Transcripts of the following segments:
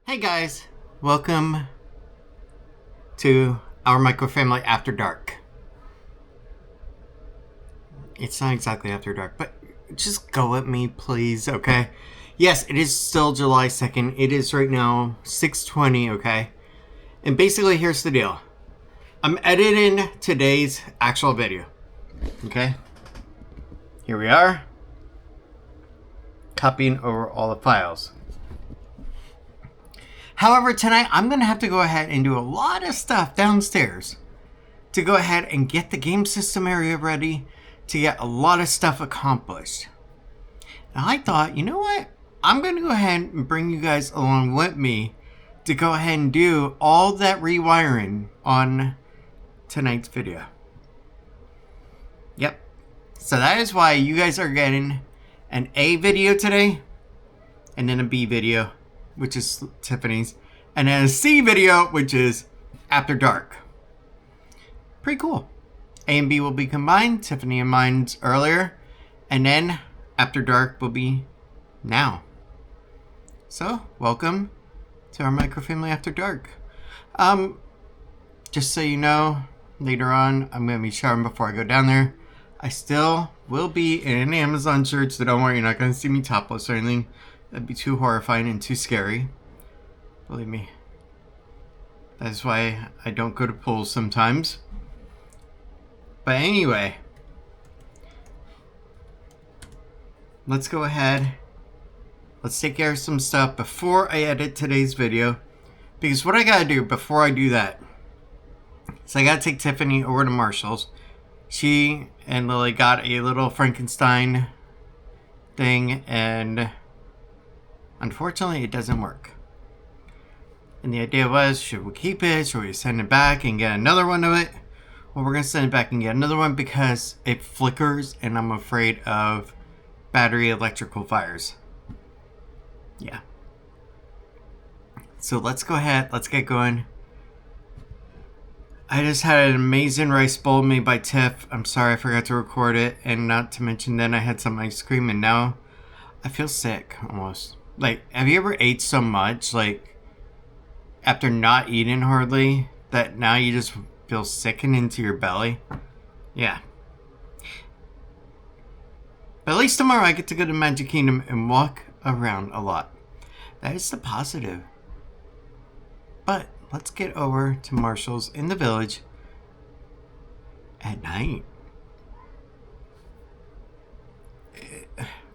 Hey guys, welcome to our microfamily after dark. It's not exactly after dark, but just go with me, please, okay? Yes, it is still July 2nd. It is right now 6:20, okay? And basically, here's the deal. I'm editing today's actual video, okay? Here we are. Copying over all the files. However, tonight I'm going to have to go ahead and do a lot of stuff downstairs to go ahead and get the game system area ready to get a lot of stuff accomplished. Now I thought, you know what? I'm going to go ahead and bring you guys along with me to go ahead and do all that rewiring on tonight's video. Yep. So that is why you guys are getting an A video today and then a B video, which is Tiffany's, and then a C video, which is After Dark. Pretty cool. A and B will be combined. Tiffany and mine's earlier, and then After Dark will be now. So, welcome to our microfamily After Dark. Just so you know, later on, I'm going to be showering before I go down there. I still will be in an Amazon shirt, so don't worry, you're not going to see me topless or anything. That'd be too horrifying and too scary. Believe me. That's why I don't go to pools sometimes. But anyway. Let's go ahead. Let's take care of some stuff before I edit today's video. Because what I gotta do before I do that is I gotta take Tiffany over to Marshall's. She and Lily got a little Frankenstein thing, and unfortunately, it doesn't work. And the idea was, should we keep it? Should we send it back and get another one of it? Well, we're going to send it back and get another one because it flickers and I'm afraid of battery electrical fires. Yeah. So let's go ahead. Let's get going. I just had an amazing rice bowl made by Tiff. I'm sorry I forgot to record it. And not to mention then I had some ice cream and now I feel sick almost. Like, have you ever ate so much, like, after not eating hardly, that now you just feel sickened into your belly? Yeah. But at least tomorrow I get to go to Magic Kingdom and walk around a lot. That is the positive. But let's get over to Marshall's in the Village at night.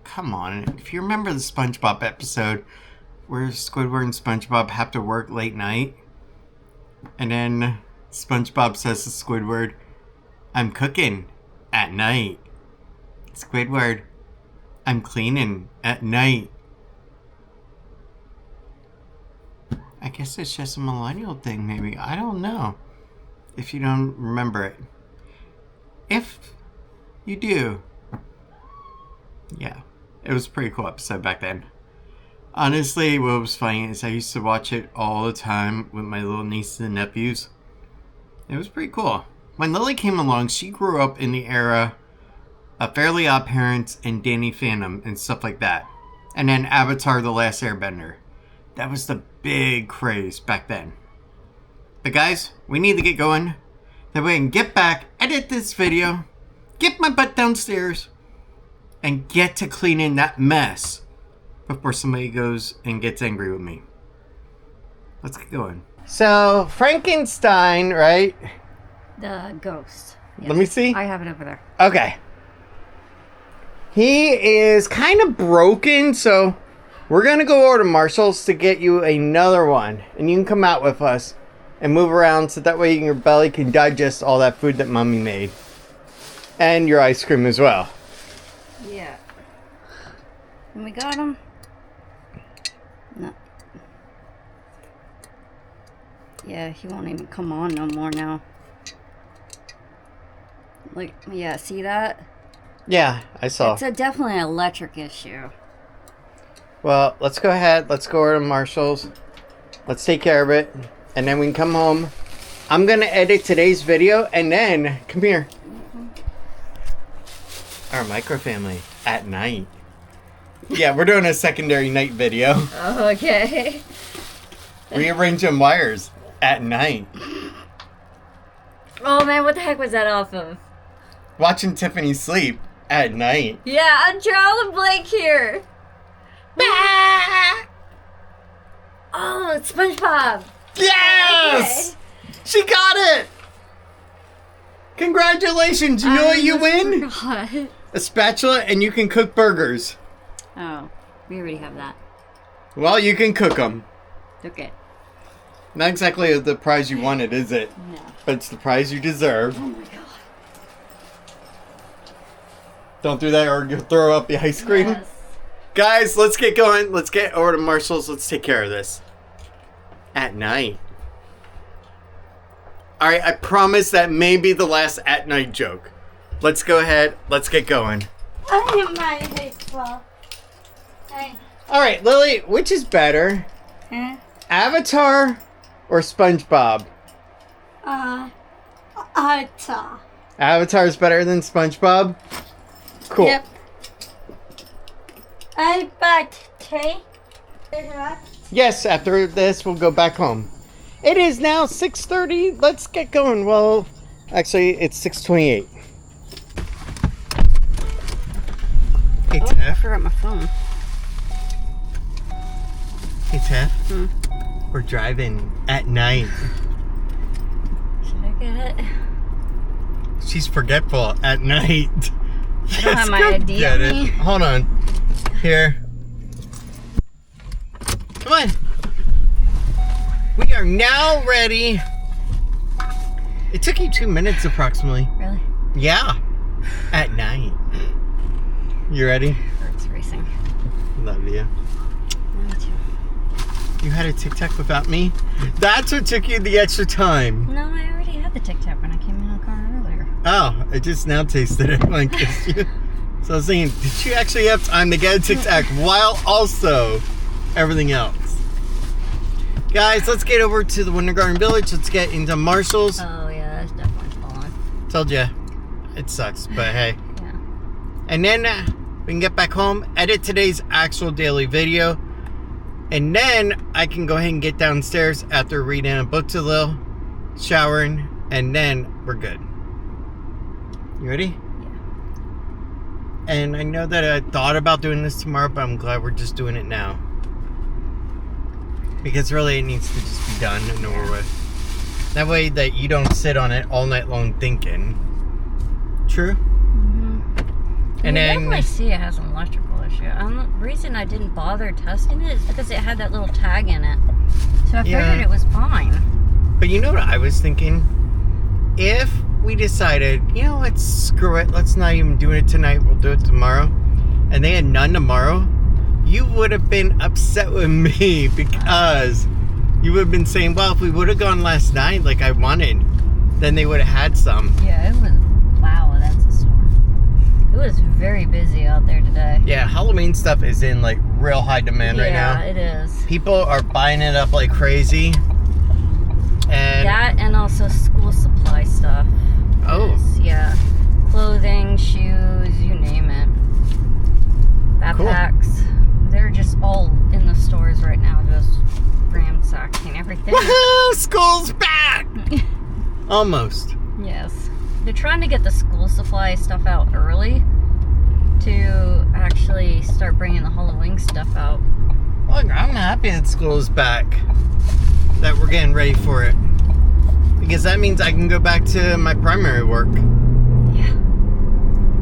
Come on, if you remember the SpongeBob episode where Squidward and SpongeBob have to work late night, and then SpongeBob says to Squidward, "I'm cooking at night." Squidward, "I'm cleaning at night." I guess it's just a millennial thing, maybe. I don't know. If you don't remember it. If you do, yeah. It was a pretty cool episode back then. Honestly, what was funny is I used to watch it all the time with my little nieces and nephews. It was pretty cool. When Lily came along, she grew up in the era of Fairly Odd Parents and Danny Phantom and stuff like that. And then Avatar: The Last Airbender. That was the big craze back then. But guys, we need to get going. That way I can get back, edit this video, get my butt downstairs, and get to cleaning that mess before somebody goes and gets angry with me. Let's get going. So, Frankenstein, right? The ghost. Yes. Let me see. I have it over there. Okay. He is kind of broken, so we're going to go over to Marshall's to get you another one. And you can come out with us and move around so that way your belly can digest all that food that Mommy made. And your ice cream as well. Yeah. And we got him. No. Yeah, he won't even come on no more now. Like, yeah, see that? Yeah, I saw. It's definitely an electric issue. Well, let's go ahead. Let's go over to Marshall's. Let's take care of it. And then we can come home. I'm going to edit today's video and then, come here. Our microfamily at night. Yeah, we're doing a secondary night video. Okay. Rearranging wires at night. Oh man, what the heck was that off of? Watching Tiffany sleep at night. Yeah, I'm drawing a blank here. Oh, it's SpongeBob. Yes! Okay. She got it! Congratulations! You know what you win? Forgot. A spatula and you can cook burgers. Oh, we already have that. Well, you can cook them. Okay. Not exactly the prize you wanted, is it? No. But it's the prize you deserve. Oh my god. Don't do that or you'll throw up the ice cream. Yes. Guys, let's get going. Let's get over to Marshall's. Let's take care of this. At night. Alright, I promise that may be the last at night joke. Let's go ahead. Let's get going. I am my hateful. Alright, Lily, which is better? Huh? Avatar or SpongeBob? Avatar. Avatar is better than SpongeBob? Cool. Yep. I bought tea. Yes, after this, we'll go back home. It is now 6:30. Let's get going. Well, actually, it's 6:28. Hey, I Tiff. forgot my phone. Hey, Tiff. We're driving at night. Should I get it? She's forgetful at night. I don't have my ID on me. Hold on. Here. Come on. We are now ready. It took you 2 minutes approximately. Really? Yeah. At night. You ready? It's racing. Love you. Me too. You had a Tic Tac without me? That's what took you the extra time. No, I already had the Tic Tac when I came in the car earlier. Oh, I just now tasted it when I kissed you. So I was thinking, did you actually have time to get a Tic Tac while also everything else? Guys, let's get over to the Winter Garden Village. Let's get into Marshall's. Oh yeah, that's definitely falling. Told ya, it sucks, but hey. Yeah. And then we can get back home, edit today's actual daily video, and then I can go ahead and get downstairs after reading a book to Lil, showering, and then we're good. You ready? Yeah. And I know that I thought about doing this tomorrow, but I'm glad we're just doing it now. Because really it needs to just be done and over with. That way that you don't sit on it all night long thinking. True? Mm-hmm. And you then definitely see it has an electrical issue. The reason I didn't bother testing it is because it had that little tag in it. So I figured it was fine. But you know what I was thinking? If we decided, you know, let's screw it. Let's not even do it tonight. We'll do it tomorrow. And they had none tomorrow. You would have been upset with me because you would have been saying, well, if we would have gone last night like I wanted, then they would have had some. Yeah, it was, wow, that's a storm. It was very busy out there today. Yeah, Halloween stuff is in like real high demand right now. Yeah, it is. People are buying it up like crazy. And that and also school supply stuff. oh. Yeah. Clothing, shoes, you name it. Backpacks. Cool. They're just all in the stores right now, just ransacking everything. Woohoo! School's back! Almost. Yes. They're trying to get the school supply stuff out early to actually start bringing the Halloween stuff out. Look, I'm happy that school is back. That we're getting ready for it. Because that means I can go back to my primary work. Yeah.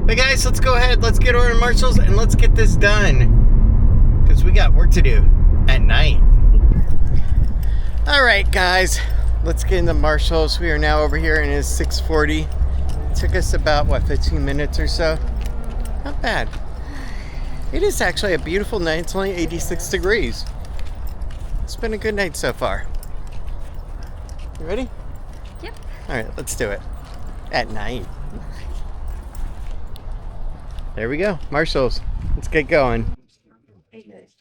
But guys, let's go ahead. Let's get over to Marshall's and let's get this done. Because we got work to do at night. Alright guys, let's get into Marshall's. We are now over here and it's 6:40. It took us about, what, 15 minutes or so? Not bad. It is actually a beautiful night. It's only 86 degrees. It's been a good night so far. You ready? Yep. Alright, let's do it. At night. There we go. Marshall's. Let's get going.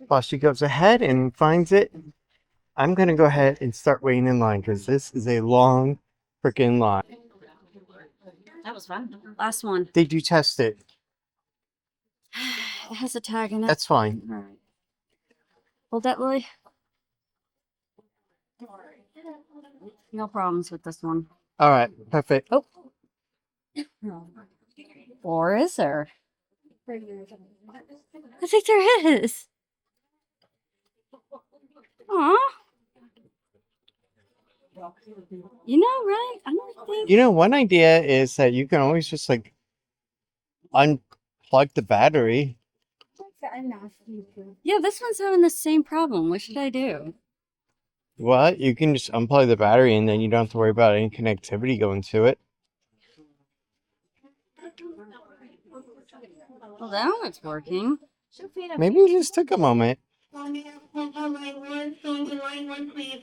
While she goes ahead and finds it, I'm going to go ahead and start waiting in line because this is a long freaking line. That was fun. Last one. Did you test it? It has a tag in it. That's fine. All right. Hold that, Lily. No problems with this one. All right, perfect. Oh. Or is there? I think there is. Aw. You know, right? I don't think. You know, one idea is that you can always just like unplug the battery. Yeah, this one's having the same problem. What should I do? What? You can just unplug the battery and then you don't have to worry about any connectivity going to it. Well, that one's working. Maybe it just took a moment.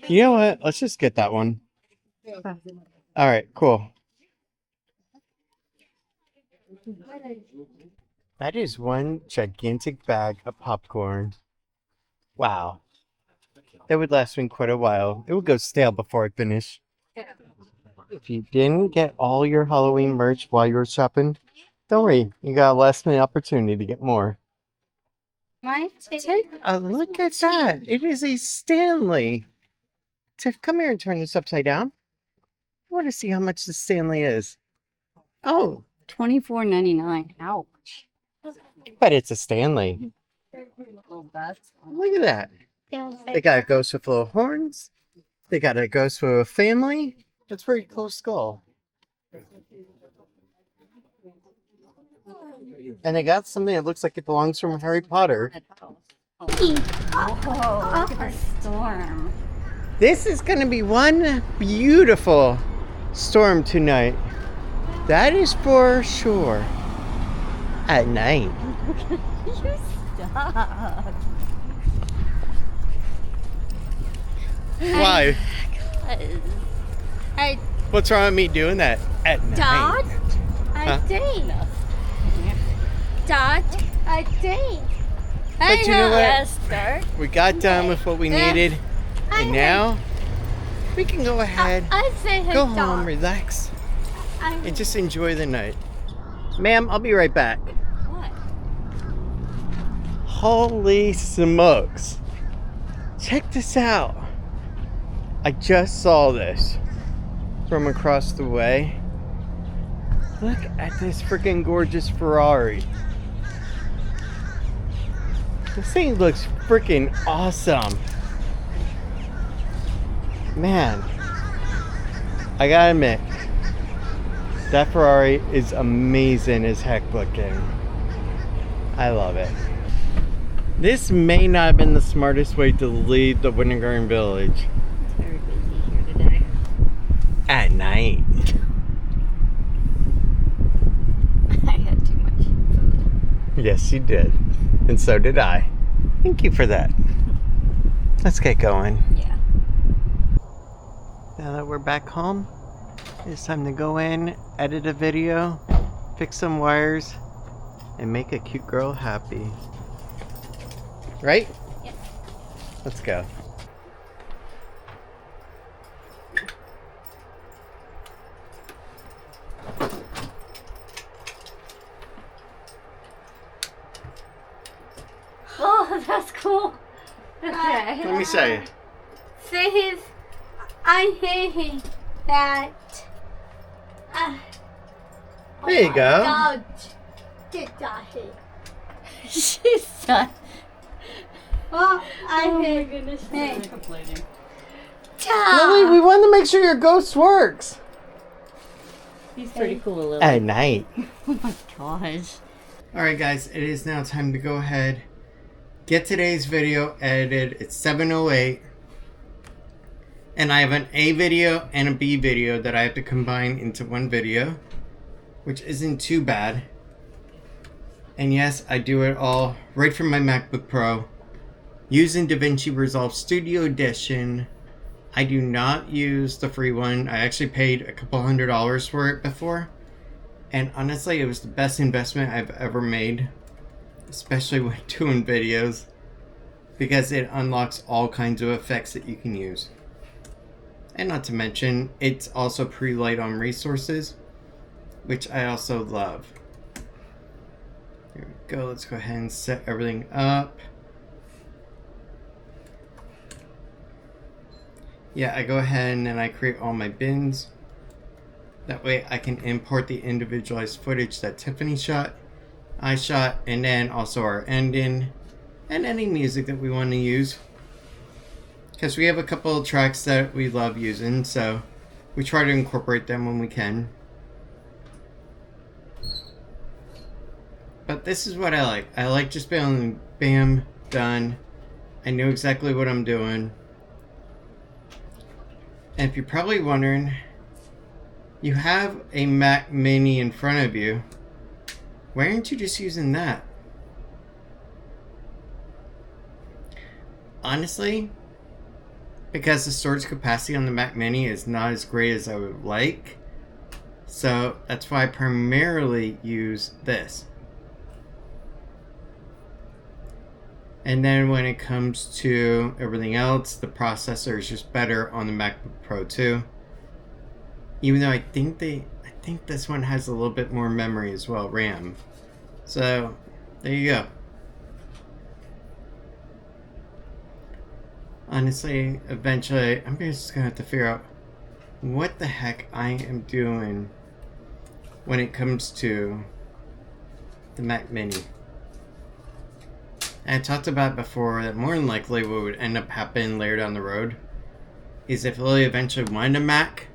You know what? Let's just get that one. All right, cool. That is one gigantic bag of popcorn. Wow. That would last me quite a while. It would go stale before I finish. If you didn't get all your Halloween merch while you were shopping, don't worry. You got a last minute opportunity to get more. Take a look at that. It is a Stanley. Tiff, come here and turn this upside down. I want to see how much the Stanley is. Oh, $24.99. Ouch. but it's a Stanley. Look at that. They got a ghost with little horns. They got a ghost with a family. That's a pretty cool skull. And they got something that looks like it belongs from Harry Potter. Oh, look at the storm. This is going to be one beautiful storm tonight. That is for sure. At night. You stop. Why? What's wrong with me doing that at night? Dad, Huh? I did. Dad, I did. But you know what? Esther. We got done with what we needed. And now we can go ahead, I say hey, go dad. home, relax, I, and just enjoy the night. Ma'am, I'll be right back. What? Holy smokes. Check this out. I just saw this from across the way. Look at this freaking gorgeous Ferrari. This thing looks freaking awesome. Man, I gotta admit, that Ferrari is amazing as heck looking. I love it. This may not have been the smartest way to leave the Winter Garden Village. It's very busy here today. At night. I had too much food. Yes, you did. And so did I. Thank you for that. Let's get going. Yeah. Now that we're back home, it's time to go in, edit a video, fix some wires, and make a cute girl happy. Right? Yep. Let's go. oh, that's cool. Okay. Let me show you. Say his, I hate that. There you go. Dad did that. She's done. Oh, I Oh my hate goodness, Hey. she's complaining. Lily, we want to make sure your ghost works. He's pretty cool, Lily. At night. Oh my gosh. Alright guys, it is now time to go ahead, get today's video edited. It's 7:08. And I have an A video and a B video that I have to combine into one video, which isn't too bad. And yes, I do it all right from my MacBook Pro using DaVinci Resolve Studio Edition. I do not use the free one. I actually paid a couple $100 for it before. And honestly, it was the best investment I've ever made, especially when doing videos, because it unlocks all kinds of effects that you can use. And not to mention, it's also pre-light on resources, which I also love. Here we go, let's go ahead and set everything up. yeah, I go ahead and then I create all my bins. That way I can import the individualized footage that Tiffany shot, I shot, and then also our ending and any music that we want to use. Because we have a couple of tracks that we love using, so we try to incorporate them when we can. But this is what I like. I like just being bam, done. I know exactly what I'm doing. And if you're probably wondering, you have a Mac Mini in front of you. Why aren't you just using that? Honestly, because the storage capacity on the Mac Mini is not as great as I would like. So that's why I primarily use this. And then when it comes to everything else, the processor is just better on the MacBook Pro 2. Even though I think this one has a little bit more memory as well, RAM. So there you go. Honestly, eventually, I'm just gonna have to figure out what the heck I am doing when it comes to the Mac Mini. And I talked about before that more than likely what would end up happening later down the road is if Lily eventually wanted a Mac,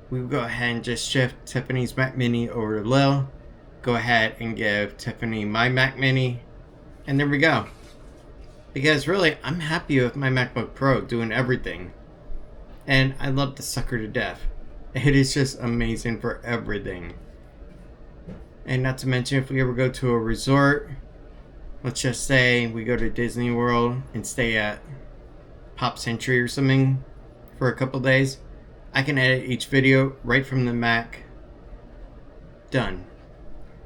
we would go ahead and just shift Tiffany's Mac Mini over to Lil, go ahead and give Tiffany my Mac Mini, and there we go. Because really, I'm happy with my MacBook Pro doing everything. And I love the sucker to death. It is just amazing for everything. And not to mention, if we ever go to a resort, let's just say we go to Disney World and stay at Pop Century or something for a couple days, I can edit each video right from the Mac. Done.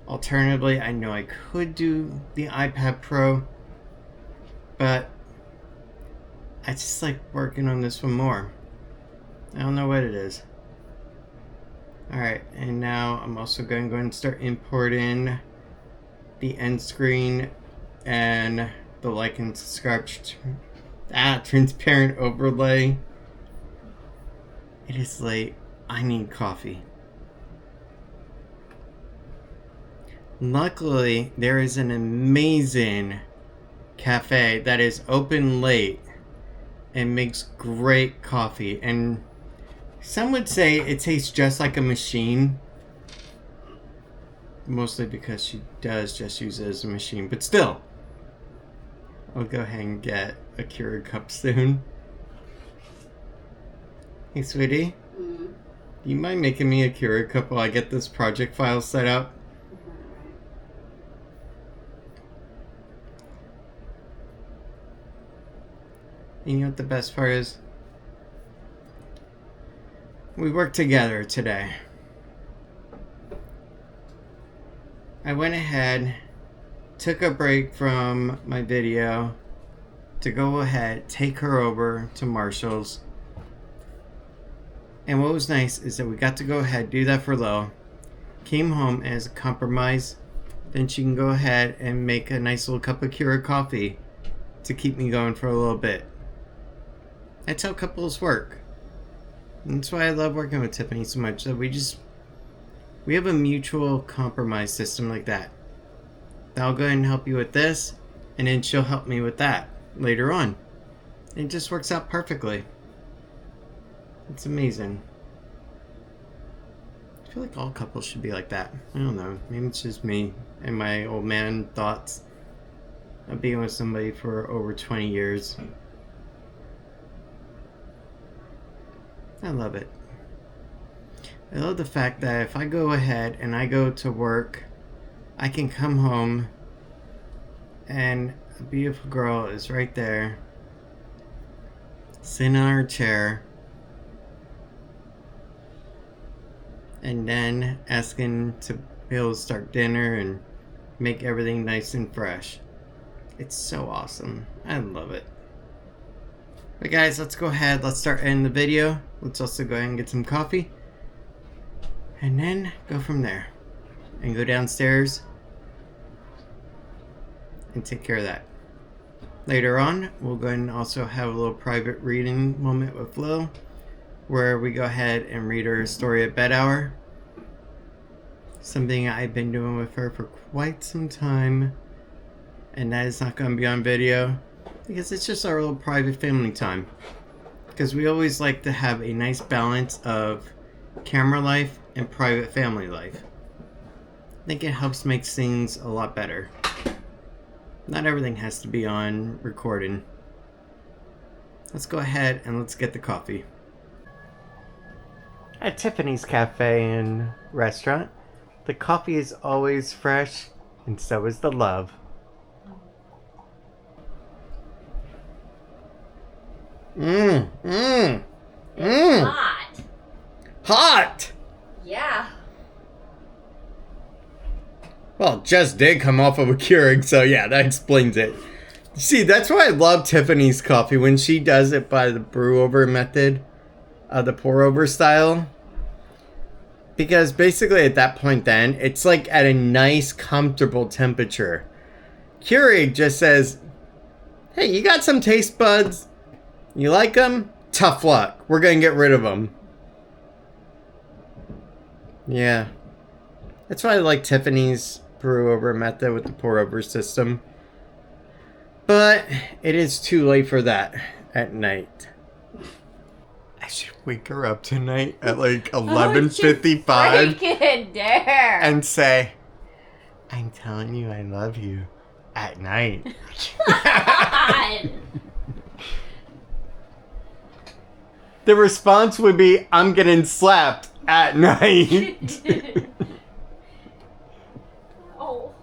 Alternatively, I know I could do the iPad Pro, but I just like working on this one more. I don't know what it is. Alright, and now I'm also going to go and start importing the end screen and the like and subscribe transparent overlay. It is late. I need coffee. Luckily, there is an amazing cafe that is open late and makes great coffee. And some would say it tastes just like a machine. Mostly because she does just use it as a machine. But still, I'll go ahead and get a Keurig cup soon. Hey, sweetie. Mm-hmm. You mind making me a Keurig cup while I get this project file set up? And you know what the best part is? We worked together today. I went ahead, took a break from my video to go ahead, take her over to Marshall's. And what was nice is that we got to go ahead, do that for Lil. Came home as a compromise. Then she can go ahead and make a nice little cup of Keurig coffee to keep me going for a little bit. That's how couples work. And that's why I love working with Tiffany so much, that we have a mutual compromise system like that. I'll go ahead and help you with this, and then she'll help me with that later on. It just works out perfectly. It's amazing. I feel like all couples should be like that. I don't know. Maybe it's just me and my old man thoughts of being with somebody for over 20 years. I love it. I love the fact that if I go ahead and I go to work, I can come home and a beautiful girl is right there, sitting on her chair, and then asking to be able to start dinner and make everything nice and fresh. It's so awesome. I love it. But guys, let's go ahead. Let's start ending the video. Let's also go ahead and get some coffee. And then go from there. And go downstairs and take care of that. Later on, we'll go ahead and also have a little private reading moment with Lil, where we go ahead and read her story at bed hour. Something I've been doing with her for quite some time, and that is not going to be on video because it's just our little private family time. Because we always like to have a nice balance of camera life and private family life. I think it helps make things a lot better. Not everything has to be on recording. Let's go ahead and let's get the coffee. At Tiffany's Cafe and Restaurant, the coffee is always fresh, and so is the love. Hot. Hot! Yeah. Well, Jess did come off of a Keurig, so yeah, that explains it. See, that's why I love Tiffany's coffee when she does it by the brew over method, the pour over style. Because basically at that point then, it's like at a nice, comfortable temperature. Keurig just says, hey, you got some taste buds? You like them? Tough luck. We're going to get rid of them. Yeah. That's why I like Tiffany's brew over method with the pour over system. But it is too late for that at night. I should wake her up tonight at like 11:55 Freaking dare. and say, I'm telling you I love you at night. God. The response would be, I'm getting slapped at night. Oh.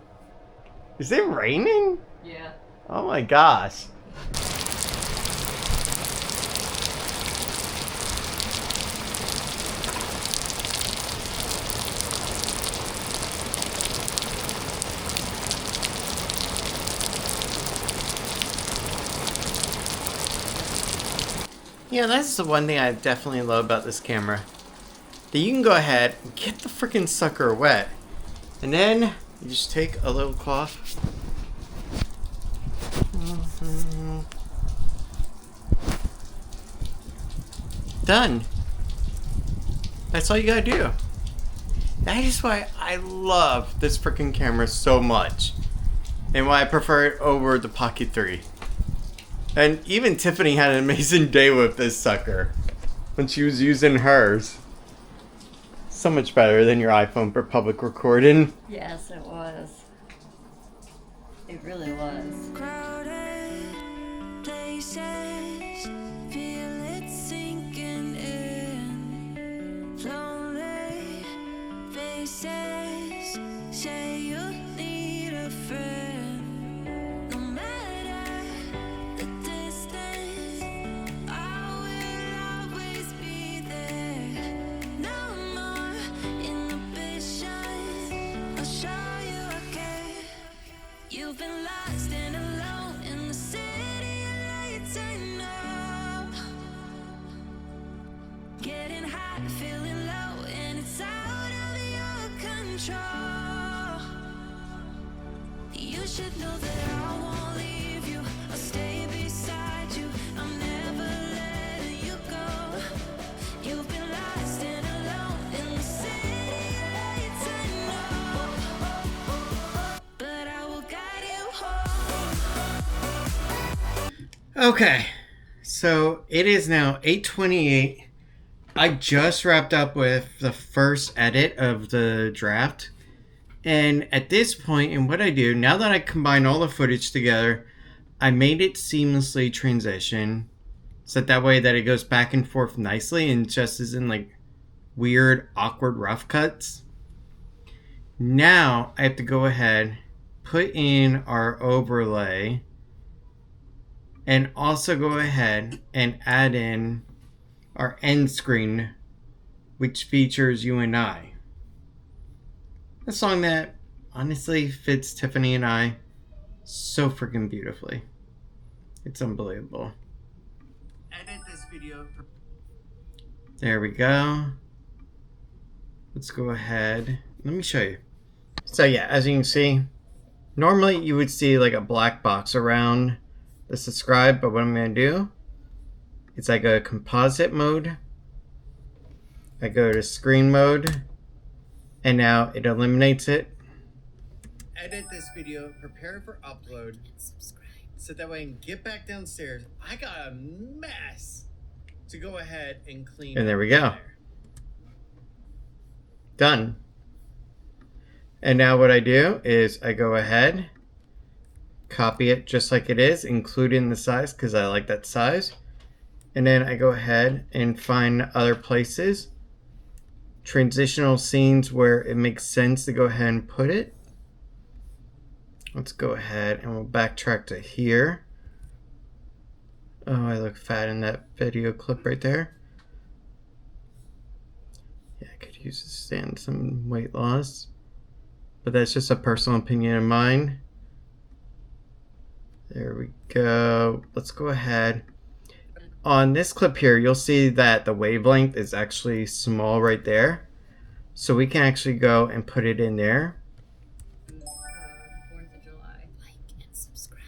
Is it raining? Yeah. Oh my gosh. Yeah, that's the one thing I definitely love about this camera. That you can go ahead and get the freaking sucker wet. And then you just take a little cloth. Done. That's all you gotta do. That is why I love this freaking camera so much. And why I prefer it over the Pocket 3. And even Tiffany had an amazing day with this sucker when she was using hers. So much better than your iPhone for public recording. Yes, it was. It really was. Crowded places, feel it sinking in. Lonely faces, say you need a friend. No matter the distance, I will always be there. No more inhibition, I'll show you again. You've been lost and alone in the city of lights, I know. Getting high, feeling low, and it's out of your control. You should know that I won't leave you. I'll stay beside you. I'm never letting you go. You've been lost and alone in the city of lights, I know. But I will guide you home. Okay, so it is now 8:28. I just wrapped up with the first edit of the draft. And at this point, and what I do, now that I combine all the footage together, I made it seamlessly transition. So that way that it goes back and forth nicely and just isn't like weird, awkward rough cuts. Now I have to go ahead, put in our overlay, and also go ahead and add in our end screen, which features you and I. A song that honestly fits Tiffany and I so freaking beautifully. It's unbelievable. Edit this video. There we go. Let's go ahead. Let me show you. So yeah, as you can see, normally you would see like a black box around the subscribe, but what I'm going to do is I go to composite mode, I go to screen mode, and now it eliminates it. Edit this video, prepare for upload, and subscribe. So that way I can get back downstairs. I got a mess to go ahead and clean. And there we go. Done. And now what I do is I go ahead, copy it just like it is, including the size because I like that size. And then I go ahead and find other places, transitional scenes where it makes sense to go ahead and put it. Let's go ahead and we'll backtrack to here. Oh, I look fat in that video clip right there. Yeah, I could use to stand some weight loss, but that's just a personal opinion of mine. There we go. Let's go ahead. On this clip here, you'll see that the wavelength is actually small right there. So we can actually go and put it in there. 4th of July. Like and subscribe.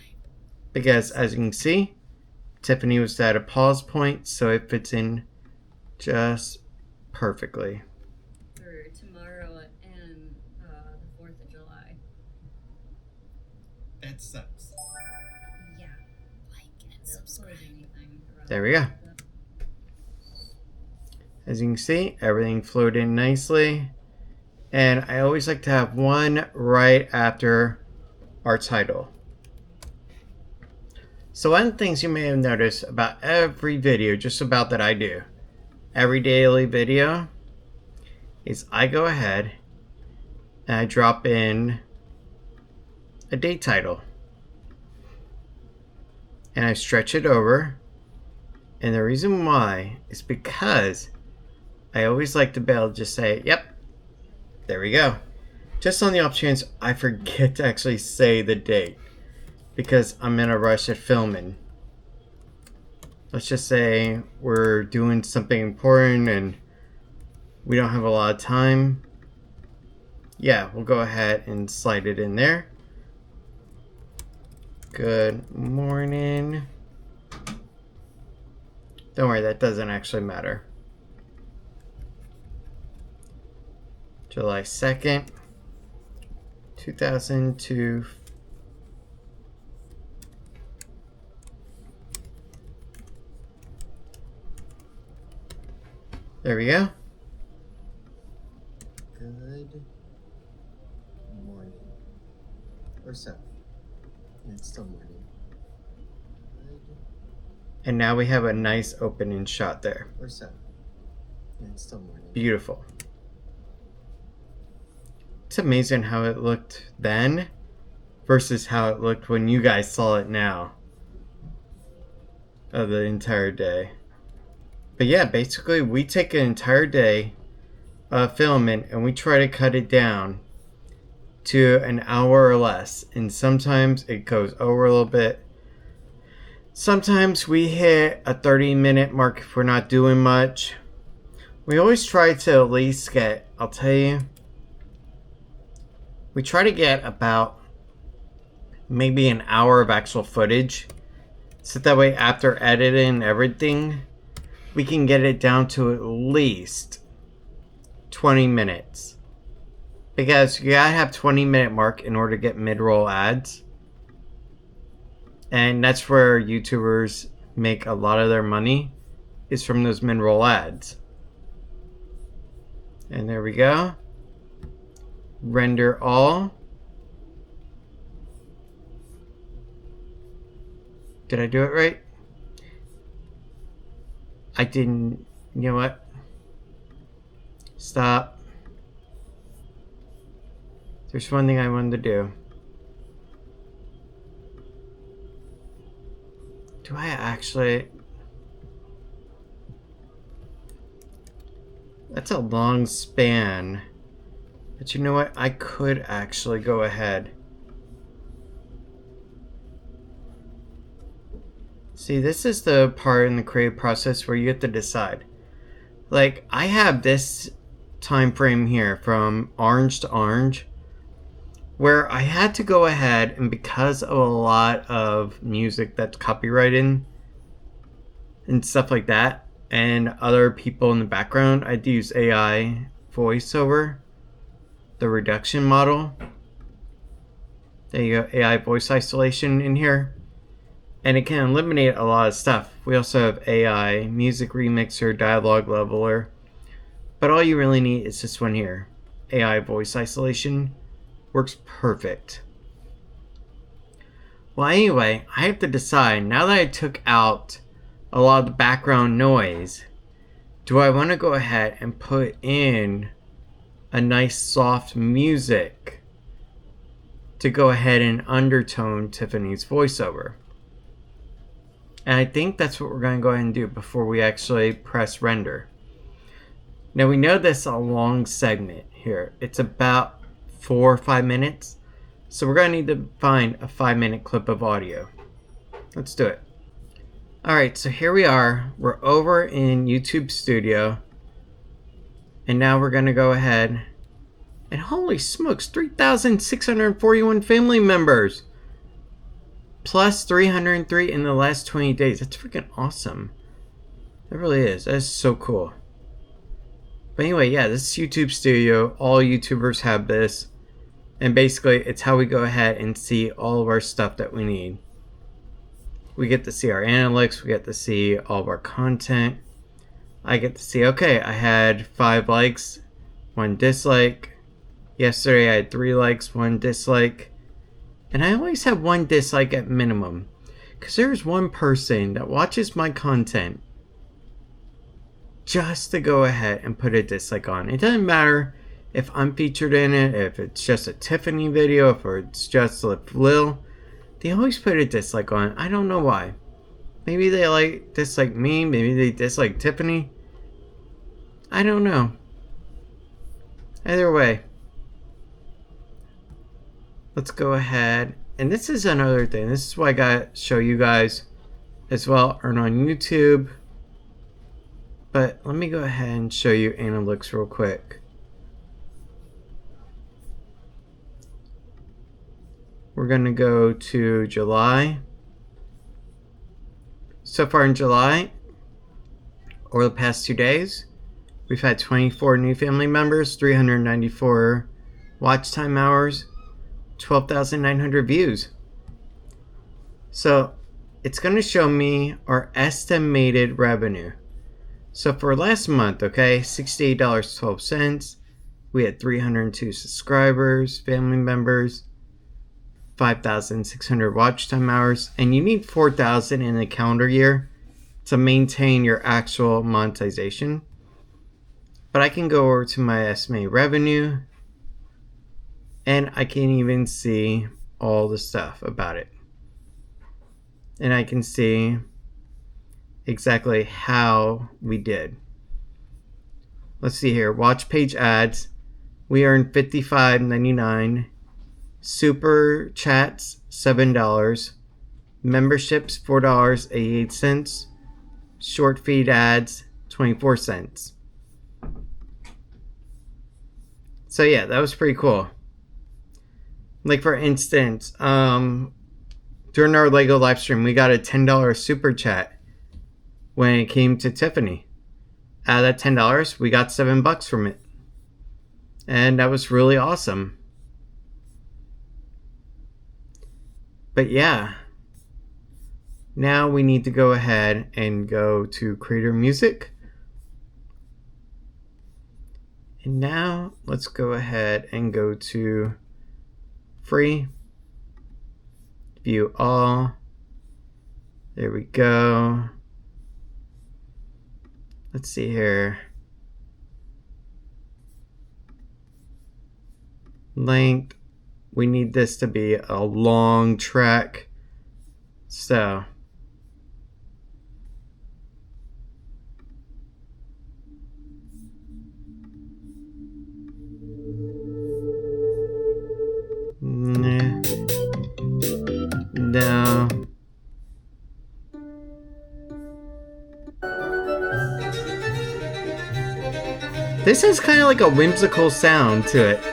Because as you can see, Tiffany was at a pause point, so it fits in just perfectly. For tomorrow and the 4th of July. That sucks. Yeah. Like and subscribe. There we go. As you can see, everything flowed in nicely. And I always like to have one right after our title. So one of the things you may have noticed about every video, just about that I do, every daily video, is I go ahead and I drop in a date title. And I stretch it over. And the reason why is because I always like to be able to just say, yep, there we go. Just on the off chance I forget to actually say the date because I'm in a rush at filming. Let's just say we're doing something important and we don't have a lot of time. Yeah, we'll go ahead and slide it in there. Good morning. Don't worry, that doesn't actually matter. July 2nd, 2002. There we go. Good morning. Or so. It's still morning. And now we have a nice opening shot there. Or so. It's still morning. Beautiful. It's amazing how it looked then versus how it looked when you guys saw it now. Of the entire day. But yeah, basically we take an entire day of filming and we try to cut it down to an hour or less. And sometimes it goes over a little bit. Sometimes we hit a 30-minute mark if we're not doing much. We always try to at least get, I'll tell you, we try to get about maybe an hour of actual footage. So that way after editing everything, we can get it down to at least 20 minutes. Because you gotta have 20-minute mark in order to get mid-roll ads. And that's where YouTubers make a lot of their money, is from those mid-roll ads. And there we go. Render all. Did I do it right? I didn't. You know what? Stop. There's one thing I wanted to do. Do I actually... That's a long span. But you know what? I could actually go ahead. See, this is the part in the creative process where you have to decide. Like, I have this time frame here from orange to orange, where I had to go ahead, and because of a lot of music that's copyrighted and stuff like that, and other people in the background, I'd use AI voiceover, the reduction model. There you go, AI voice isolation in here. And it can eliminate a lot of stuff. We also have AI music remixer, dialogue leveler. But all you really need is this one here. AI voice isolation. Works perfect. Well, anyway, I have to decide, now that I took out a lot of the background noise, do I want to go ahead and put in a nice soft music to go ahead and undertone Tiffany's voiceover? And I think that's what we're going to go ahead and do before we actually press render. Now we know this is a long segment here. It's about 4 or 5 minutes. So we're going to need to find a 5-minute clip of audio. Let's do it. Alright, so here we are. We're over in YouTube Studio. And now we're going to go ahead. And holy smokes, 3,641 family members. Plus 303 in the last 20 days. That's freaking awesome. That really is. That is so cool. But anyway, yeah, this is YouTube Studio. All YouTubers have this. And basically, it's how we go ahead and see all of our stuff that we need. We get to see our analytics. We get to see all of our content. I get to see, okay, I had 5 likes, 1 dislike. Yesterday, I had 3 likes, 1 dislike. And I always have 1 dislike at minimum. Because there's one person that watches my content just to go ahead and put a dislike on. It doesn't matter if I'm featured in it, if it's just a Tiffany video, if it's just Lil. They always put a dislike on. I don't know why. Maybe they dislike me. Maybe they dislike Tiffany. I don't know. Either way. Let's go ahead. And this is another thing. This is why I got to show you guys as well. Or on YouTube. But let me go ahead and show you analytics real quick. We're going to go to July. So far in July, over the past 2 days, we've had 24 new family members, 394 watch time hours, 12,900 views. So it's going to show me our estimated revenue. So for last month, okay, $68.12. We had 302 subscribers, family members, 5,600 watch time hours, and you need 4,000 in a calendar year to maintain your actual monetization. But I can go over to my estimated revenue, and I can even see all the stuff about it. And I can see exactly how we did. Let's see here. Watch page ads. We earned $55.99. Super chats, $7. Memberships, $4.88. Short feed ads, 24 cents. So yeah, that was pretty cool. Like for instance, during our Lego live stream, we got a $10 super chat when it came to Tiffany. Out of that $10, we got $7 from it. And that was really awesome. But yeah, now we need to go ahead and go to Creator Music. And now let's go ahead and go to Free, View All. There we go. Let's see here. Length. We need this to be a long track. So. No. This has kind of like a whimsical sound to it.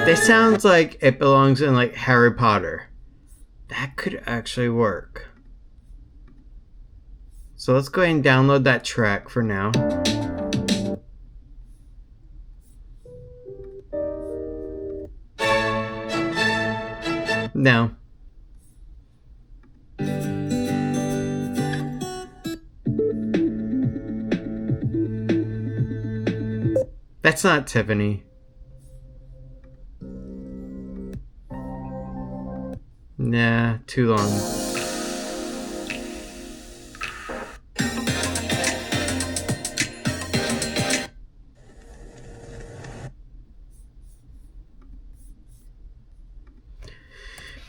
This sounds like it belongs in like Harry Potter. That could actually work. So let's go ahead and download that track for now. No. That's not Tiffany. Nah, too long.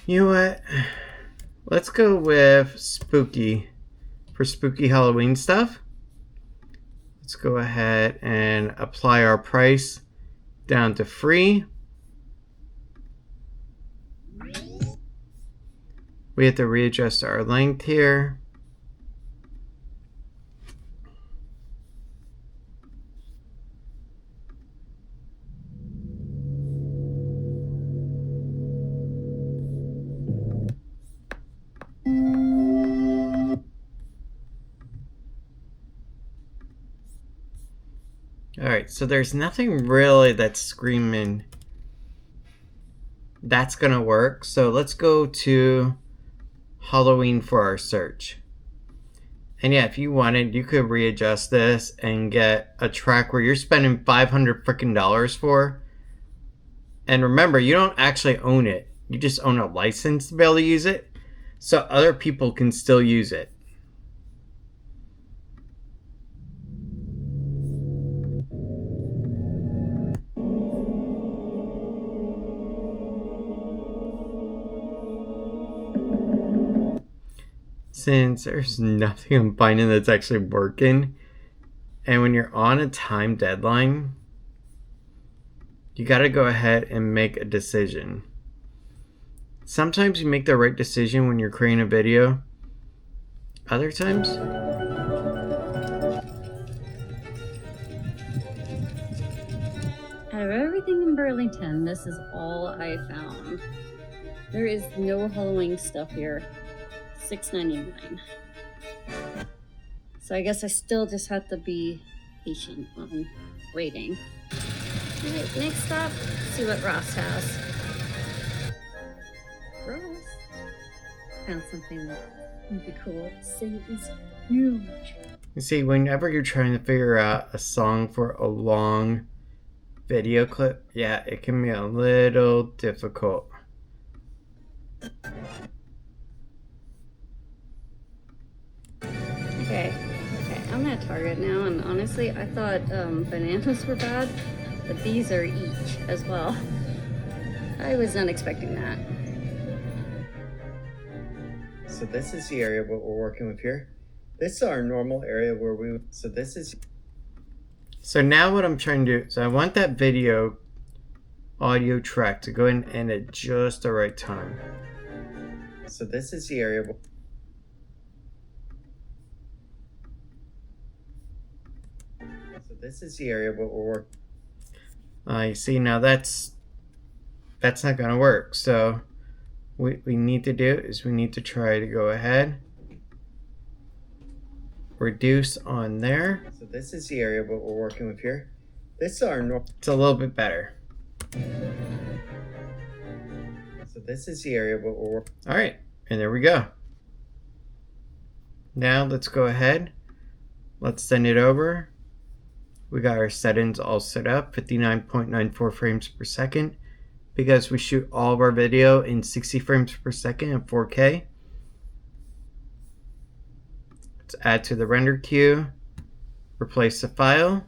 You know what? Let's go with spooky. For spooky Halloween stuff, let's go ahead and apply our price down to free. We have to readjust our length here. Alright, so there's nothing really that's screaming that's gonna work. So let's go to Halloween for our search. And yeah, if you wanted, you could readjust this and get a track where you're spending $500 freaking dollars for. And remember, you don't actually own it. You just own a license to be able to use it. So other people can still use it. Since there's nothing I'm finding that's actually working, and when you're on a time deadline, you got to go ahead and make a decision. Sometimes you make the right decision when you're creating a video. Other times, out of everything in Burlington, this is all I found. There is no Halloween stuff here. $6.99. So I guess I still just have to be patient on waiting. Alright, next stop, see what Ross has. Ross found something that would be cool. This thing is huge. you see, whenever you're trying to figure out a song for a long video clip, yeah, it can be a little difficult. Okay, I'm at Target now, and honestly, I thought bananas were bad, but these are each as well. I was not expecting that. So this is the area what we're working with here. This is our normal area where we, so now what I'm trying to do, so I want that video audio track to go in and at just the right time. So this is the area. So this is the area what we're working. You see, now that's not going to work. So what we need to do is we need to try to go ahead, reduce on there. So this is the area what we're working with here. This is our normal. It's a little bit better. So this is the area what we're working. All right, and there we go. Now let's go ahead. Let's send it over. We got our settings all set up, 59.94 frames per second, because we shoot all of our video in 60 frames per second in 4K. Let's add to the render queue, replace the file,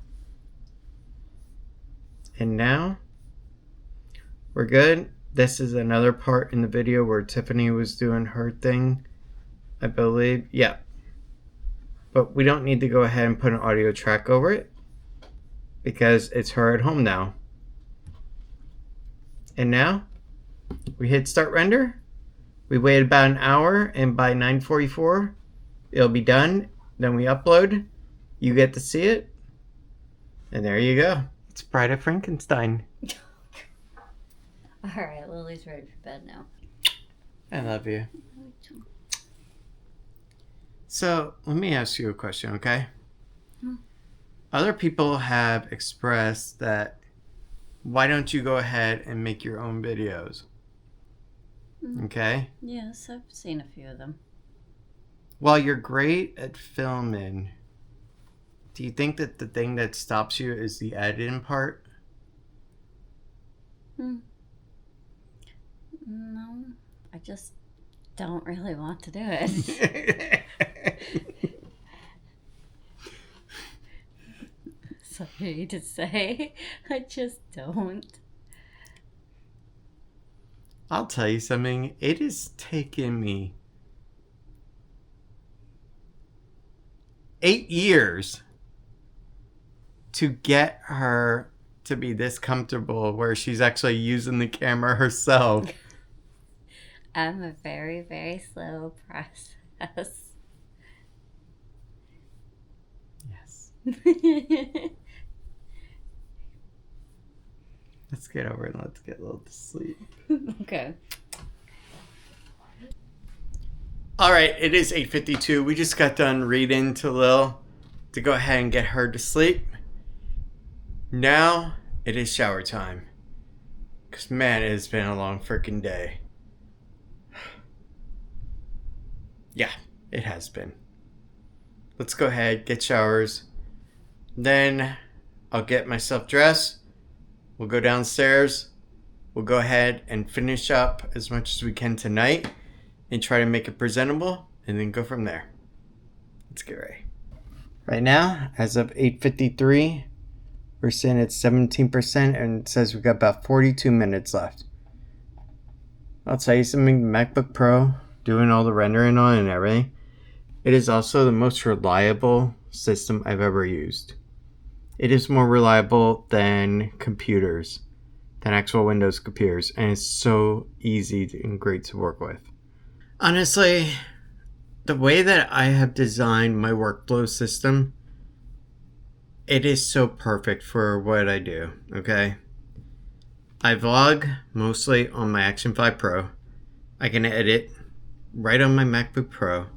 and now we're good. This is another part in the video where Tiffany was doing her thing, I believe. Yeah. But we don't need to go ahead and put an audio track over it because it's her at home now. And now we hit start render. We wait about an hour, and by 9:44 it'll be done. Then we upload. You get to see it. And there you go. It's Bride of Frankenstein. Alright, Lily's ready for bed now. I love you. So, let me ask you a question, okay? Other people have expressed that why don't you go ahead and make your own videos? Okay? Yes, I've seen a few of them. While you're great at filming, do you think that the thing that stops you is the editing part? No, I just don't really want to do it. Sorry to say, I just don't. I'll tell you something. It has taken me 8 years to get her to be this comfortable where she's actually using the camera herself. I'm a very, very slow process. Yes. Let's get over and let's get Lil to sleep. Okay. All right, it is 8:52. We just got done reading to Lil to go ahead and get her to sleep. Now it is shower time. Because, man, it has been a long freaking day. Yeah, it has been. Let's go ahead, get showers. Then I'll get myself dressed. We'll go downstairs. We'll go ahead and finish up as much as we can tonight and try to make it presentable and then go from there. Let's get ready. Right now, as of 8:53, we're sitting at 17% and it says we've got about 42 minutes left. I'll tell you something, the MacBook Pro, doing all the rendering on and everything, it is also the most reliable system I've ever used. It is more reliable than computers, than actual Windows computers, and it's so easy and great to work with. Honestly, the way that I have designed my workflow system, it is so perfect for what I do, okay? I vlog mostly on my Action 5 Pro. I can edit right on my MacBook Pro,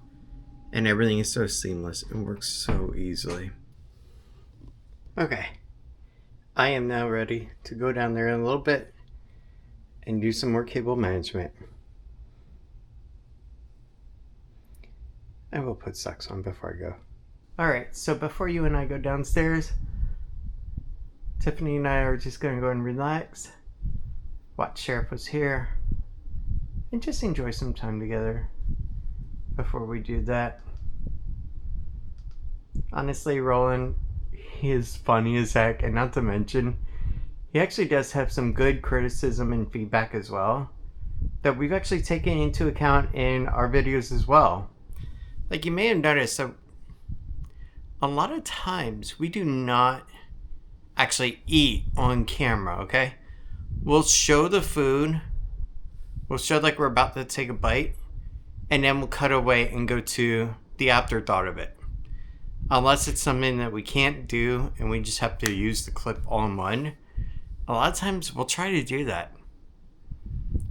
and everything is so seamless and works so easily. Okay, I am now ready to go down there in a little bit and do some more cable management. I will put socks on before I go. Alright, so before you and I go downstairs, Tiffany and I are just going to go and relax, watch Sheriff Was Here, and just enjoy some time together before we do that. Honestly, Roland, he is funny as heck, and not to mention, he actually does have some good criticism and feedback as well that we've actually taken into account in our videos as well. Like you may have noticed that a lot of times we do not actually eat on camera, okay? We'll show the food, we'll show like we're about to take a bite, and then we'll cut away and go to the afterthought of it. Unless it's something that we can't do and we just have to use the clip all in one, a lot of times we'll try to do that.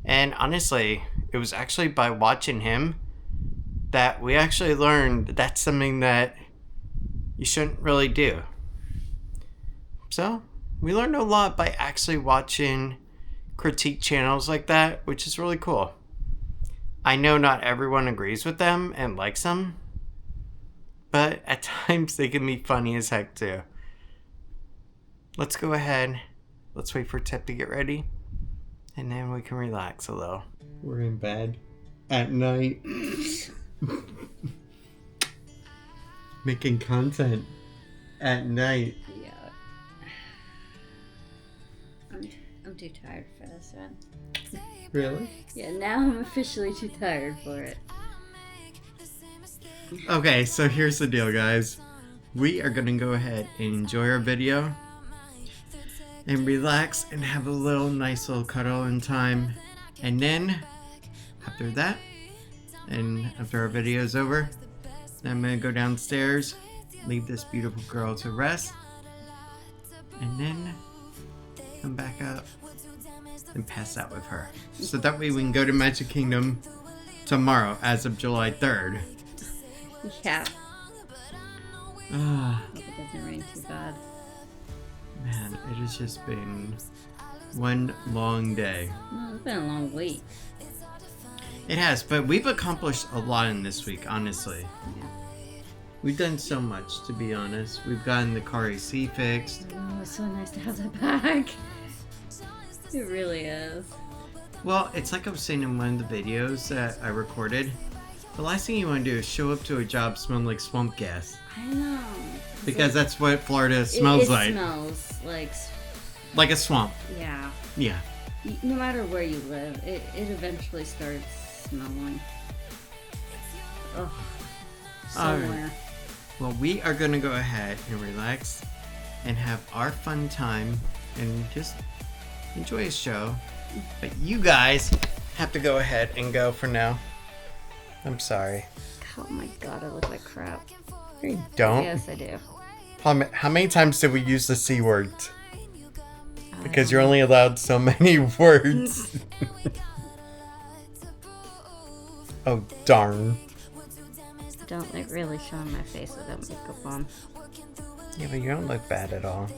And honestly, it was actually by watching him that we actually learned that that's something that you shouldn't really do. So, we learned a lot by actually watching critique channels like that, which is really cool. I know not everyone agrees with them and likes them, but at times they can be funny as heck too. Let's go ahead. Let's wait for Tip to get ready, and then we can relax a little. We're in bed at night. Making content at night. Yeah. I'm too tired for this one. Really? Yeah, now I'm officially too tired for it. Okay, so here's the deal, guys. We are gonna go ahead and enjoy our video and relax and have a little nice little cuddle in time. And then after that, and after our video is over, then I'm gonna go downstairs, leave this beautiful girl to rest, and then come back up and pass out with her. So that way we can go to Magic Kingdom tomorrow as of July 3rd. Yeah. Ah, Hope it doesn't rain too bad. man, it has just been one long day. No, it's been a long week. It has, but we've accomplished a lot in this week, honestly. Yeah. We've done so much, to be honest. We've gotten the car AC fixed. Oh, it's so nice to have that back. It really is. Well, it's like I was saying in one of the videos that I recorded. The last thing you want to do is show up to a job smelling like swamp gas. I know. Because that's what Florida smells like. It smells like... Like a swamp. Yeah. Yeah. No matter where you live, it eventually starts smelling. Ugh. Somewhere. Well, we are going to go ahead and relax and have our fun time and just enjoy a show. But you guys have to go ahead and go for now. I'm sorry. Oh my god, I look like crap. You don't. Yes, I do. How many times did we use the C word? Because you're only allowed so many words. Oh, darn. Don't like really showing my face without makeup on. Yeah, but you don't look bad at all.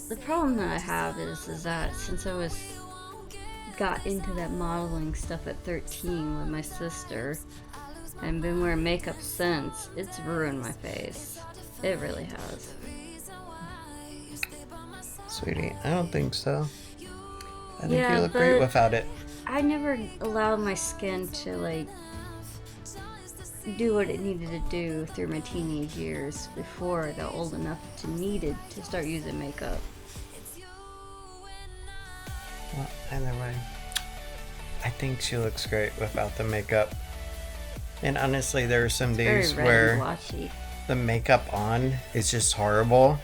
The problem that I have is that since I got into that modeling stuff at 13 with my sister and been wearing makeup since, it's ruined my face. It really has. Sweetie, I don't think so. I think Yeah, you look great but without it. I never allowed my skin to like do what it needed to do through my teenage years before I got old enough to needed to start using makeup. Well, either way, I think she looks great without the makeup. And honestly, there are some days Very red and where blotchy. the makeup on is just horrible.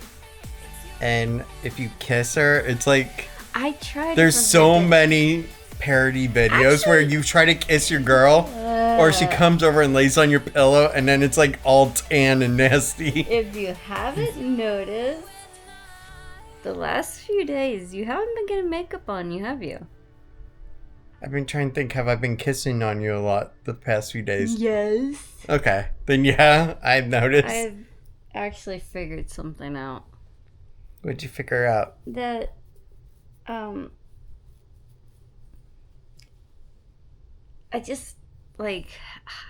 And if you kiss her, it's like I tried. there's to so forget- many parody videos where you try to kiss your girl or she comes over and lays on your pillow and then it's like all tan and nasty. If you haven't noticed, the last few days you haven't been getting makeup on you, have you? I've been trying to think, have I been kissing on you a lot the past few days? Yes. Okay, then yeah, I've noticed. I've actually figured something out. What'd you figure out? That, I just, like,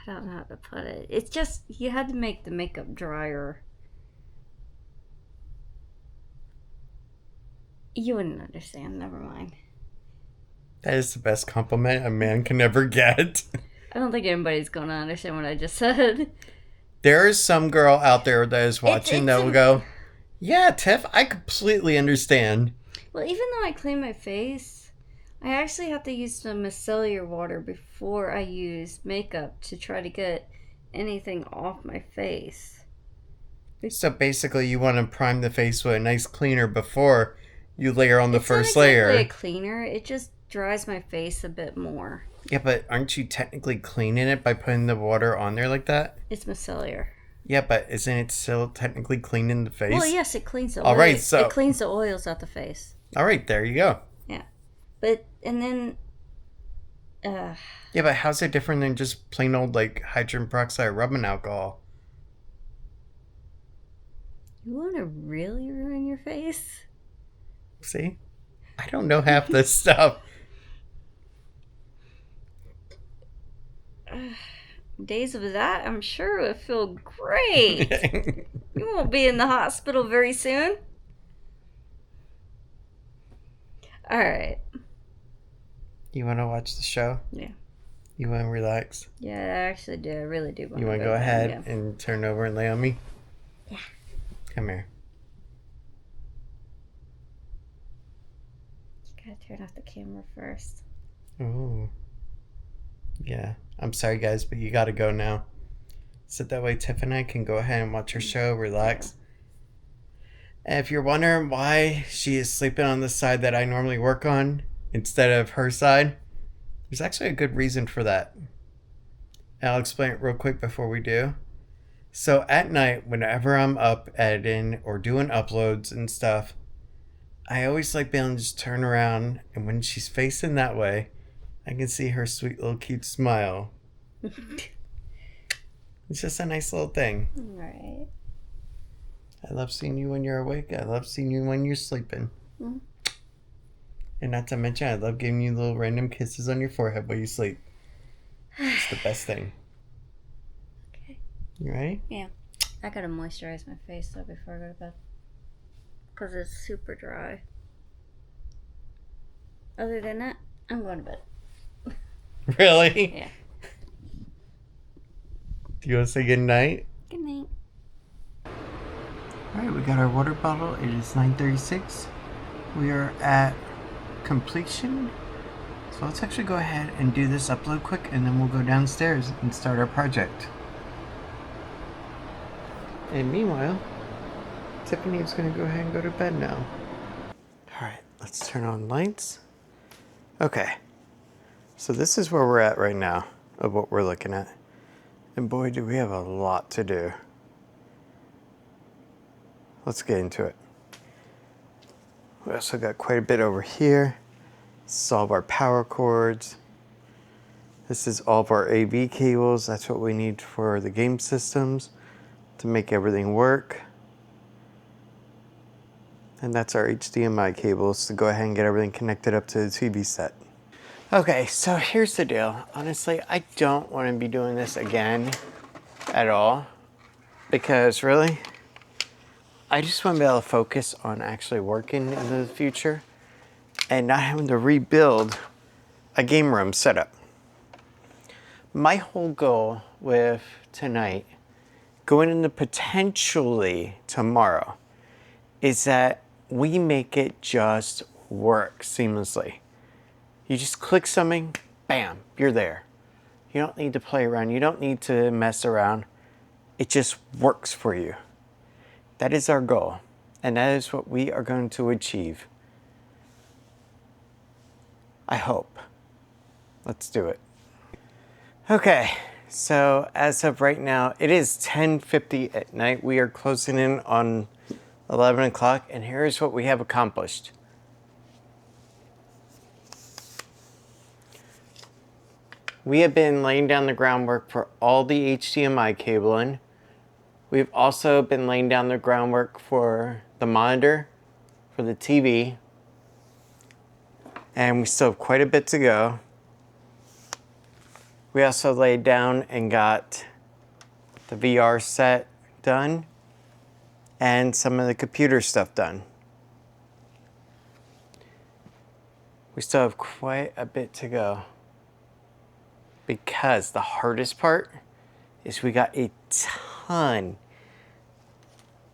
I don't know how to put it. It's just, you had to make the makeup drier. You wouldn't understand, never mind. That is the best compliment a man can ever get. I don't think anybody's gonna understand what I just said. There is some girl out there that is watching that will go, yeah, Tiff, I completely understand. Well, even though I clean my face, I actually have to use some micellar water before I use makeup to try to get anything off my face. So basically you want to prime the face with a nice cleaner before you layer on the It's first not layer. exactly a cleaner, it just dries my face a bit more. Yeah, but aren't you technically cleaning it by putting the water on there like that? It's micellar. Yeah, but isn't it still technically cleaning the face? Well, yes, it cleans the All oil. right, so- It cleans the oils out the face. All right, there you go. Yeah. But, and then, Yeah, but how's it different than just plain old, like, hydrogen peroxide rubbing alcohol? you want to really ruin your face? See? I don't know half this stuff. Days of that, I'm sure would feel great. You won't be in the hospital very soon. Alright. You want to watch the show? Yeah. You want to relax? Yeah, I actually do. I really do want You want to go ahead and turn over and lay on me? Yeah. Come here. You gotta turn off the camera first. Ooh. Yeah. I'm sorry, guys, but you got to go now. So that way Tiff and I can go ahead and watch her show, relax. And if you're wondering why she is sleeping on the side that I normally work on instead of her side, there's actually a good reason for that. And I'll explain it real quick before we do. So at night, whenever I'm up editing or doing uploads and stuff, I always like being able to just turn around, and when she's facing that way, I can see her sweet little cute smile. It's just a nice little thing. Right. I love seeing you when you're awake. I love seeing you when you're sleeping. Mm-hmm. And not to mention, I love giving you little random kisses on your forehead while you sleep. It's the best thing. Okay. You ready? Yeah. I gotta moisturize my face though before I go to bed. Because it's super dry. Other than that, I'm going to bed. Really? Yeah. Do you want to say good night? Good night. Alright, we got our water bottle. It is 9:36. We are at completion. So let's actually go ahead and do this upload quick, and then we'll go downstairs and start our project. And meanwhile, Tiffany's going to go ahead and go to bed now. Alright, let's turn on lights. Okay. So this is where we're at right now of what we're looking at. And boy, do we have a lot to do. Let's get into it. We also got quite a bit over here. This is all of our power cords. This is all of our AV cables. That's what we need for the game systems to make everything work. And that's our HDMI cables to go ahead and get everything connected up to the TV set. Okay, so here's the deal. Honestly, I don't want to be doing this again at all. Because really, I just want to be able to focus on actually working in the future and not having to rebuild a game room setup. My whole goal with tonight, going into potentially tomorrow, is that we make it just work seamlessly. You just click something, bam, you're there. You don't need to play around. You don't need to mess around. It just works for you. That is our goal. And that is what we are going to achieve. I hope. Let's do it. Okay, so as of right now, it is 10:50 at night. We are closing in on 11 o'clock, and here's what we have accomplished. We have been laying down the groundwork for all the HDMI cabling. We've also been laying down the groundwork for the monitor, for the TV, and we still have quite a bit to go. We also laid down and got the VR set done and some of the computer stuff done. We still have quite a bit to go because the hardest part is we got a ton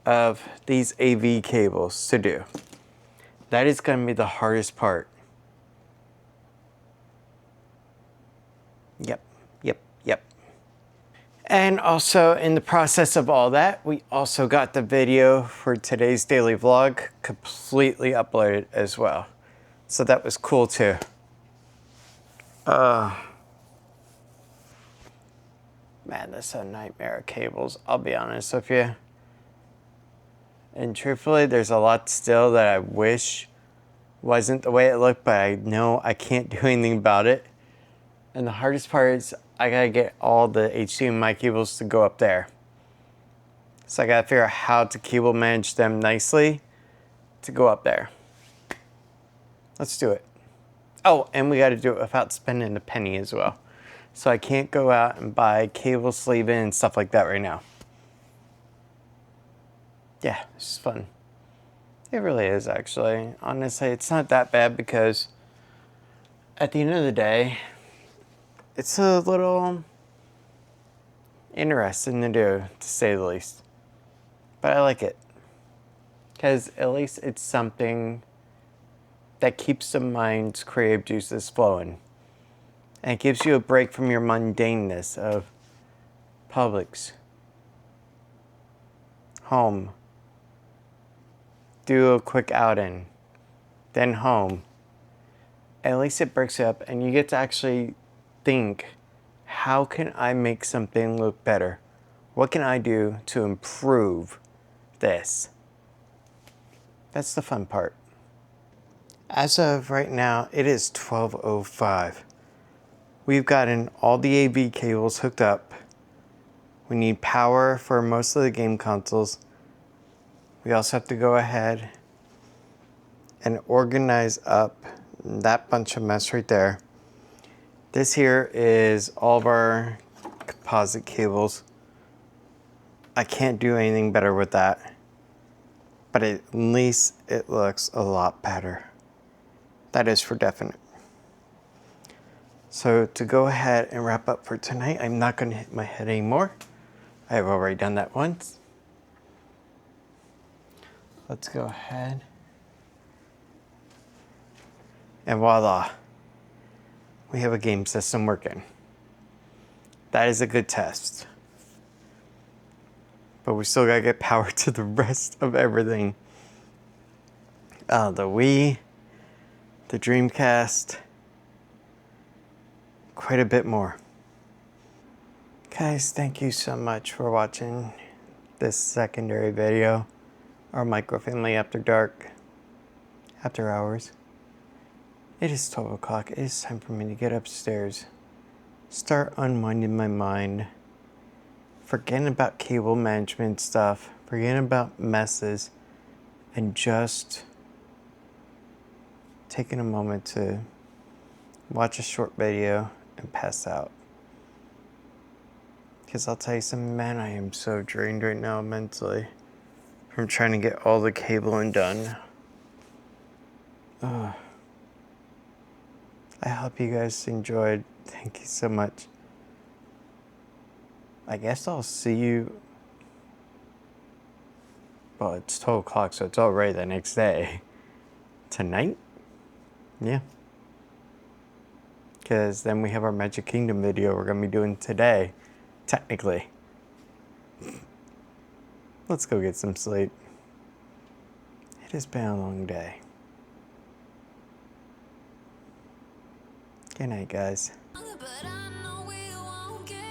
of these AV cables to do. That is going to be the hardest part. Yep. And also in the process of all that, we also got the video for today's daily vlog completely uploaded as well. So that was cool too. Man, that's a nightmare of cables, I'll be honest with you. And truthfully, there's a lot still that I wish wasn't the way it looked, but I know I can't do anything about it. And the hardest part is I gotta get all the HDMI cables to go up there. So I gotta figure out how to cable manage them nicely to go up there. Let's do it. Oh, and we gotta do it without spending a penny as well. So I can't go out and buy cable sleeving and stuff like that right now. Yeah, this is fun. It really is, actually. Honestly, it's not that bad because at the end of the day, it's a little interesting to do, to say the least. But I like it. Because at least it's something that keeps the mind's creative juices flowing. And it gives you a break from your mundaneness of Publix, home, do a quick outing, then home. At least it breaks it up and you get to actually think, how can I make something look better? What can I do to improve this? That's the fun part. As of right now, it is 12:05. We've gotten all the AV cables hooked up. We need power for most of the game consoles. We also have to go ahead and organize up that bunch of mess right there. This here is all of our composite cables. I can't do anything better with that, but at least it looks a lot better. That is for definite. So to go ahead and wrap up for tonight, I'm not going to hit my head anymore. I have already done that once. Let's go ahead. And voila, we have a game system working. That is a good test. But we still gotta get power to the rest of everything. The Wii, the Dreamcast, quite a bit more. Guys, thank you so much for watching this secondary video, our microfamily after dark, after hours. It is 12 o'clock. It is time for me to get upstairs, start unwinding my mind, forgetting about cable management stuff, forgetting about messes, and just taking a moment to watch a short video and pass out. Because I'll tell you something, man, I am so drained right now mentally from trying to get all the cabling done. I hope you guys enjoyed. Thank you so much. I guess I'll see you. Well, it's 12 o'clock, so it's already the next day. Tonight? Yeah. Because then we have our Magic Kingdom video we're going to be doing today. Technically. Let's go get some sleep. It has been a long day. Good night, guys. But I know we won't get